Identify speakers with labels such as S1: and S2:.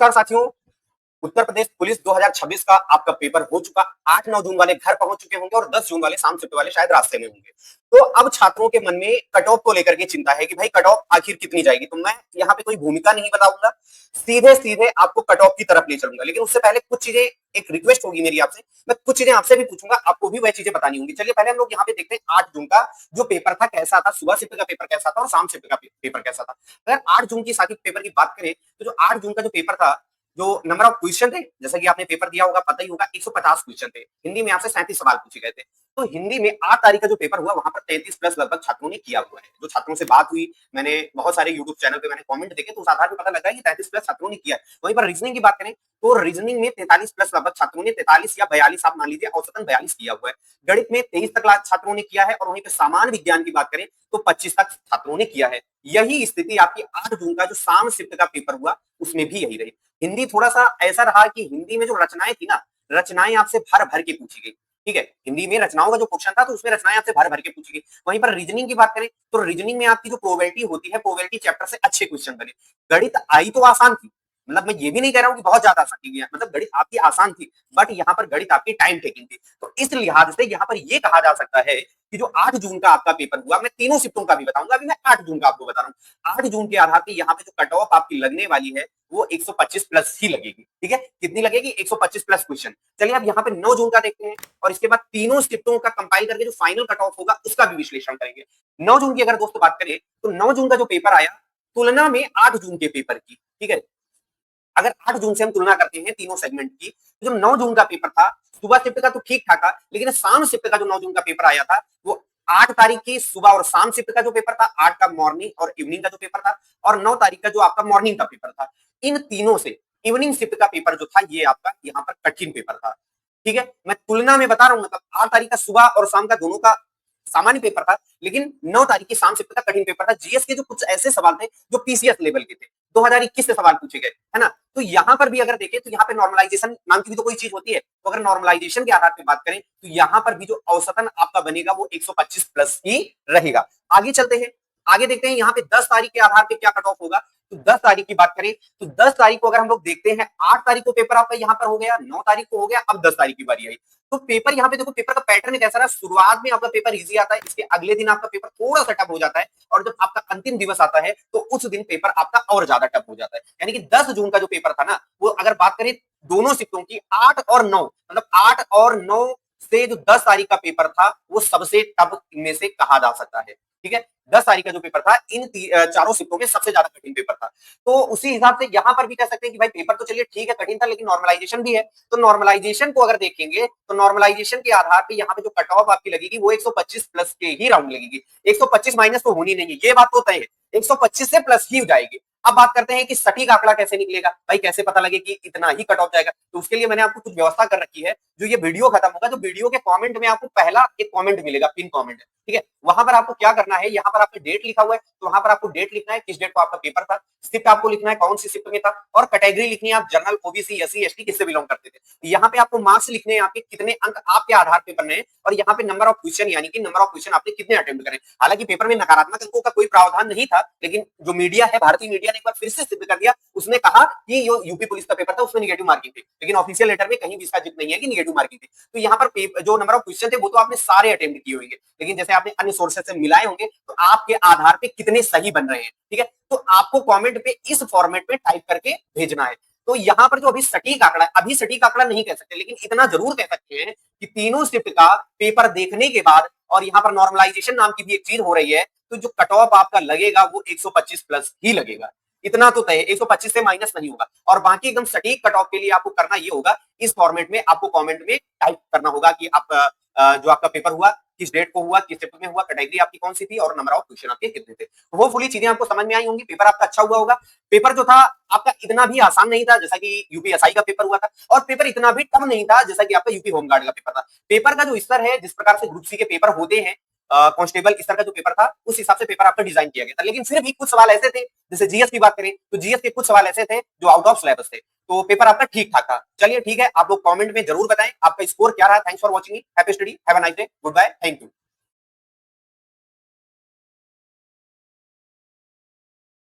S1: नमस्कार साथियों, उत्तर प्रदेश पुलिस 2026 का आपका पेपर हो चुका। 8-9 जून वाले घर पहुंच चुके होंगे और 10 जून वाले शाम शिफ्ट वाले शायद रास्ते में होंगे। तो अब छात्रों के मन में कट ऑफ को लेकर के चिंता है कि भाई कट ऑफ आखिर कितनी जाएगी। तो मैं यहाँ पे कोई भूमिका नहीं बताऊंगा, सीधे सीधे आपको कट ऑफ की तरफ ले चलूंगा। लेकिन उससे पहले कुछ चीजें, एक रिक्वेस्ट होगी मेरी आपसे, मैं कुछ चीजें आपसे भी पूछूंगा, आपको भी वह चीजें बतानी होंगी। चलिए पहले हम लोग यहाँ पे देखते हैं 8 जून का जो पेपर था कैसा था, सुबह शिफ्ट का पेपर कैसा था और शाम शिफ्ट का पेपर कैसा था। अगर 8 जून की साथ पेपर की बात करें तो जो 8 जून का जो पेपर था, जो नंबर ऑफ क्वेश्चन थे, जैसा कि आपने पेपर दिया होगा पता ही होगा, 150 क्वेश्चन थे। हिंदी में आपसे 37 सवाल पूछे गए थे। तो हिंदी में 8 तारीख का जो पेपर हुआ वहां पर 33 प्लस लगभग छात्रों ने किया हुआ है। जो छात्रों से बात हुई, मैंने बहुत सारे यूट्यूब चैनल पे मैंने कमेंट देखे तो उस आधार पर पता लगा कि 33 प्लस छात्रों ने किया है। वहीं पर रीजनिंग की बात करें तो रीजनिंग में 43 प्लस लगभग छात्रों ने 43 या 42 आप मान लीजिए औसतन 42 किया हुआ है। गणित में 23 तक छात्रों ने किया है और वहीं पर सामान्य विज्ञान की बात करें तो 25 तक छात्रों ने किया है। यही स्थिति आपकी 8 जून का जो शाम शिफ्ट का पेपर हुआ उसमें भी यही रही। हिंदी थोड़ा सा ऐसा रहा कि हिंदी में जो रचनाएं थी ना, रचनाएं आपसे भर भर के पूछी गई। ठीक है, हिंदी में रचनाओं का जो क्वेश्चन था तो उसमें रचनाएं आपसे भर भर के पूछी गई। वहीं पर रीजनिंग की बात करें तो रीजनिंग में आपकी जो प्रोबेबिलिटी होती है, प्रोबेबिलिटी चैप्टर से अच्छे क्वेश्चन बने। गणित आई तो आसान थी, मतलब मैं ये भी नहीं कह रहा हूं कि बहुत ज्यादा आसान थी, मतलब गणित आपकी आसान थी, बट यहाँ पर गणित आपकी टाइम टेकिंग थी। तो इस लिहाज से यहाँ पर यह कहा जा सकता है कि जो 8 जून का आपका पेपर हुआ, मैं तीनों शिफ्टों का भी बताऊंगा, अभी मैं 8 जून का आपको बता रहा हूँ। 8 जून के आधार पर यहाँ पे जो कट ऑफ आपकी लगने वाली है वो 125 प्लस ही लगेगी। ठीक है, कितनी लगेगी? 125 प्लस क्वेश्चन। चलिए अब यहाँ पे 9 जून का देखते हैं और इसके बाद तीनों शिफ्टों का कंपाइल करके जो फाइनल कट ऑफ होगा उसका भी विश्लेषण करेंगे। 9 जून की अगर दोस्तों बात करें तो 9 जून का जो पेपर आया तुलना में 8 जून के पेपर की, ठीक है, अगर 8 जून से हम तुलना करते हैं तीनों सेगमेंट की, तो जो 9 जून का पेपर था सुबह शिफ्ट का तो ठीक ठाक था, लेकिन शाम शिफ्ट का जो 9 जून का पेपर आया था वो 8 तारीख की सुबह और शाम शिफ्ट का जो पेपर था, 8 का मॉर्निंग और इवनिंग का जो पेपर था, और 9 तारीख का जो आपका मॉर्निंग का पेपर था, इन तीनों से इवनिंग शिफ्ट का पेपर जो था ये आपका यहाँ पर कठिन पेपर था। ठीक है, मैं तुलना में बता रहा हूं, मतलब 8 तारीख का सुबह और शाम का दोनों का सामान्य पेपर था, लेकिन 9 तारीख की शाम शिफ्ट का कठिन पेपर था। जीएस के जो कुछ ऐसे सवाल थे जो पीसीएस लेवल के थे, 2021 से सवाल पूछे गए, है ना। तो यहाँ पर भी अगर देखें तो यहाँ पे नॉर्मलाइजेशन नाम की भी तो कोई चीज होती है, तो अगर नॉर्मलाइजेशन के आधार पर बात करें तो यहाँ पर भी जो औसतन आपका बनेगा वो 125 प्लस ही रहेगा। आगे चलते हैं, आगे देखते हैं यहाँ पे 10 तारीख के आधार पे क्या कट ऑफ होगा। तो 10 तारीख की बात करें तो 10 तारीख को अगर हम लोग देखते हैं, 8 तारीख को पेपर आपका यहाँ पर हो गया, 9 तारीख को हो गया, अब 10 तारीख की बारी आई। तो पेपर यहाँ पे देखो, पेपर का पैटर्न कैसा रहा, शुरुआत में आपका पेपर इजी आता है, इसके अगले दिन आपका पेपर थोड़ा सा टफ हो जाता है, और जब आपका अंतिम दिवस आता है तो उस दिन पेपर आपका और ज्यादा टफ हो जाता है। यानी कि 10 जून का जो पेपर था ना, वो अगर बात करें दोनों शिफ्टों की 8 और 9, मतलब 8 और 9 से जो 10 तारीख का पेपर था वो सबसे टफ इनमें से कहा जा सकता है। ठीक है, 10 तारीख का जो पेपर था इन चारों शिफ्टों में सबसे ज्यादा कठिन पेपर था। तो उसी हिसाब से यहां पर भी कह सकते हैं कि भाई पेपर तो चलिए ठीक है कठिन था, लेकिन नॉर्मलाइजेशन भी है। तो नॉर्मलाइजेशन को अगर देखेंगे तो नॉर्मलाइजेशन के आधार पे यहाँ पे जो कट ऑफ आपकी लगेगी वो 125 प्लस के ही राउंड लगेगी। 125 माइनस तो होनी नहीं है, ये बात तो तय है, 125 से प्लस ही हो जाएगी। अब बात करते हैं कि सटीक आंकड़ा कैसे निकलेगा, भाई कैसे पता लगे कि इतना ही कट ऑफ जाएगा। तो उसके लिए मैंने आपको कुछ व्यवस्था कर रखी है। जो ये वीडियो खत्म होगा, तो वीडियो के कमेंट में आपको पहला एक कमेंट मिलेगा, पिन कमेंट, ठीक है, वहां पर आपको क्या करना है, यहाँ पर आपने डेट लिखा हुआ है तो वहां पर आपको डेट लिखना है, किस डेट को आपका पेपर था, शिफ्ट आपको लिखना है कौन सी शिफ्ट में था, और कैटेगरी लिखनी है आप जनरल, ओबीसी, एससी, एसटी किससे बिलोंग करते थे। यहाँ पे आपको मार्क्स लिखने हैं, आपके कितने अंक आपके आधार पे बनने हैं, और यहाँ पे नंबर ऑफ क्वेश्चन, यानी कि नंबर ऑफ क्वेश्चन आपने कितने अटेम्प्ट करें। हालांकि पेपर में नकारात्मक अंकों का कोई प्रावधान नहीं था, लेकिन जो मीडिया है, भारतीय मीडिया ने एक बार फिर से सिद्ध कर दिया, उसने कहा कि जो यूपी पुलिस का पेपर था उसमें निगेटिव मार्किंग थी, लेकिन ऑफिशियल लेटर में कहीं भी इसका जिक्र नहीं है कि निगेटिव मार्किंग थी। तो यहाँ पर जो नंबर ऑफ क्वेश्चन थे वो तो आपने सारे अटेम्प्ट किए होंगे, लेकिन जैसे आपने अन्य सोर्सेज से मिलाए होंगे तो आपके आधार पे कितने सही बन रहे हैं। ठीक है, तो आपको कमेंट पे इस फॉर्मेट में टाइप करके भेजना है। तो यहाँ पर जो अभी सटीक आंकड़ा है, अभी सटीक आंकड़ा नहीं कह सकते, लेकिन इतना जरूर कह सकते हैं कि तीनों शिफ्ट का पेपर देखने के बाद, और यहाँ पर नॉर्मलाइजेशन नाम की भी एक चीज हो रही है, तो जो कट ऑफ आपका लगेगा वो 125 प्लस ही लगेगा। इतना तो तय है, 125 से माइनस नहीं होगा। और बाकी एकदम सटीक कट ऑफ के लिए आपको करना ये होगा, इस फॉर्मेट में आपको कमेंट में टाइप करना होगा कि आपका जो आपका पेपर हुआ किस डेट को हुआ, किस शिफ्ट में हुआ, कैटेगरी आपकी कौन सी थी, और नंबर ऑफ क्वेश्चन आपके कितने थे। होपफुली चीजें आपको समझ में आई होंगी, पेपर आपका अच्छा हुआ होगा। पेपर जो था आपका इतना भी आसान नहीं था जैसा कि यूपीएसआई का पेपर हुआ था, और पेपर इतना भी टफ नहीं था जैसा कि आपका यूपी होमगार्ड का पेपर था। पेपर का जो स्तर है, जिस प्रकार से ग्रुप सी के पेपर होते हैं, कांस्टेबल स्तर का जो पेपर था उस हिसाब से पेपर आपका डिजाइन किया गया था, लेकिन फिर भी कुछ सवाल ऐसे थे, जैसे जीएस की बात करें तो जीएस के कुछ सवाल ऐसे थे जो आउट ऑफ सिलेबस थे, तो पेपर आपका ठीक ठाक था। चलिए ठीक है, आप लोग कमेंट में जरूर बताएं आपका स्कोर क्या रहा। Thanks for watching, happy study, have a nice day, goodbye, thank you.